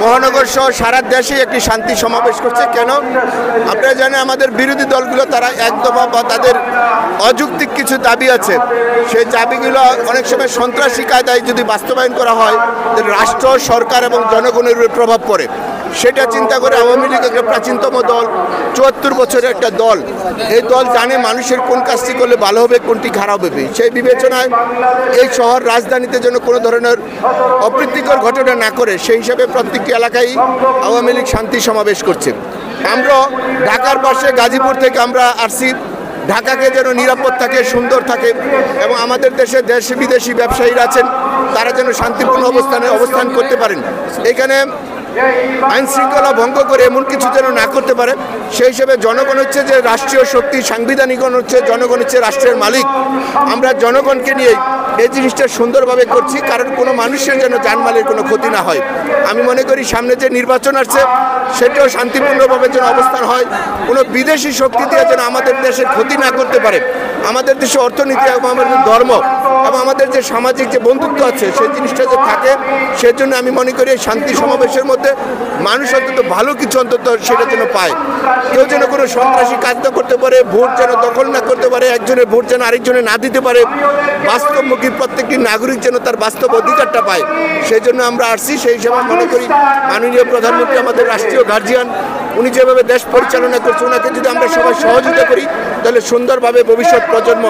মহানগর সহ সারা দেশে একটি শান্তি সমাবেশ করছে। কেন? আপনারা জানেন আমাদের বিরোধী দলগুলো তারা এক দফা বা তাদের অযৌক্তিক কিছু দাবি আছে, সেই দাবিগুলো অনেক সময় সন্ত্রাসী কায়দায় যদি বাস্তবায়ন করা হয় তাহলে রাষ্ট্র, সরকার এবং জনগণের উপর প্রভাব পড়ে। সেটা চিন্তা করে আওয়ামী লীগ একটা প্রাচীনতম দল, ৭৪ বছরের একটা দল। এই দল জানে মানুষের কোন কাজটি করলে ভালো হবে, কোনটি খারাপ হবে। সেই বিবেচনায় এই শহর রাজধানীতে যেন কোনো ধরনের অপ্রীতিকর ঘটনা না করে সেই হিসাবে প্রত্যেকটি এলাকায় আওয়ামী লীগ শান্তি সমাবেশ করছে। আমরা ঢাকার পাশে গাজীপুর থেকে আমরা আসছি, ঢাকাকে যেন নিরাপদ থাকে, সুন্দর থাকে এবং আমাদের দেশে দেশি বিদেশি ব্যবসায়ীরা আছেন তারা যেন শান্তিপূর্ণ অবস্থান করতে পারেন। এখানে আইন শৃঙ্খলা ভঙ্গ করে এমন কিছু যেন না করতে পারে। সেই হিসেবে জনগণ হচ্ছে যে রাষ্ট্রীয় শক্তি, সাংবিধানিকগণ হচ্ছে জনগণ হচ্ছে রাষ্ট্রের মালিক। আমরা জনগণকে নিয়ে এই জিনিসটা সুন্দরভাবে করছি, কারণ কোনো মানুষের যেন জানমালের কোনো ক্ষতি না হয়। আমি মনে করি সামনে যে নির্বাচন আসছে সেটাও শান্তিপূর্ণভাবে যেন অবস্থান হয়, কোনো বিদেশি শক্তি দিয়ে যেন আমাদের দেশের ক্ষতি না করতে পারে। আমাদের দেশে অর্থনীতি এবং আমাদের ধর্ম এবং আমাদের যে সামাজিক যে বন্ধুত্ব আছে সেই জিনিসটা যে থাকে, সেজন্য আমি মনে করি এই শান্তি সমাবেশের মধ্যে মানুষ অন্তত ভালো কিছু অন্তত সেটা যেন পায়। কেউ যেন কোনো সন্ত্রাসী কাজ না করতে পারে, ভোট যেন দখল না করতে পারে, একজনের ভোট যেন আরেকজনে না দিতে পারে, বাস্তবমুখী প্রত্যেকটি নাগরিক যেন তার বাস্তব অধিকারটা পায়। সেই জন্য আমরা আসছি। সেই হিসাবে মনে করি মাননীয় প্রধানমন্ত্রী আমাদের রাষ্ট্রীয় গার্জিয়ান, উনি যেভাবে দেশ পরিচালনা করছে ওনাকে যদি আমরা সবাই সহযোগিতা করি তাহলে সুন্দরভাবে ভবিষ্যৎ প্রজন্ম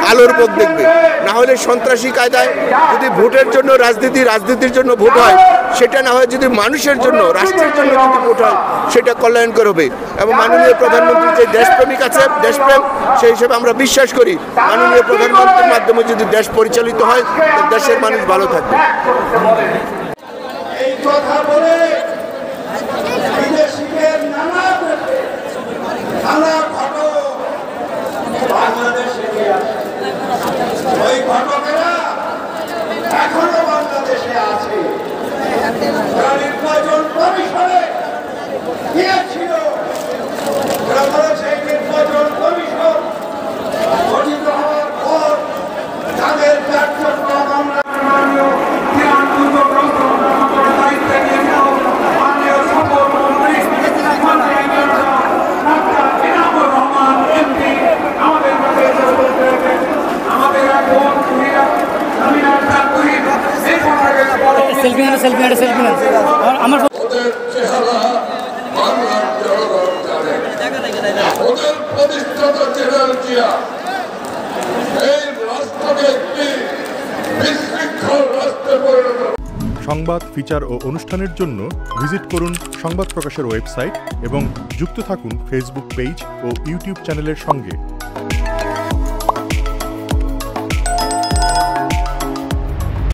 আলোর পথ দেখবে। না হলে সন্ত্রাসী কায়দায় যদি ভোটের জন্য রাজনীতির জন্য ভোট হয়, সেটা না হয় যদি মানুষের জন্য, রাষ্ট্রের জন্য যদি ভোট হয় সেটা কল্যাণকর হবে। এবং মাননীয় প্রধানমন্ত্রীর যে দেশপ্রেমিক আছে, দেশপ্রেম, সেই হিসেবে আমরা বিশ্বাস করি মাননীয় প্রধানমন্ত্রীর মাধ্যমে যদি দেশ পরিচালিত হয় দেশের মানুষ ভালো থাকবে। ওই ঘটকেরা এখনো বাংলাদেশে আছে। নির্বাচন কমিশনে গিয়েছিল, সেই নির্বাচন কমিশন গঠিত হওয়ার পর তাদের সংবাদ, ফিচার ও অনুষ্ঠানের জন্য ভিজিট করুন সংবাদ প্রকাশের ওয়েবসাইট এবং যুক্ত থাকুন ফেসবুক পেজ ও ইউটিউব চ্যানেলের সঙ্গে।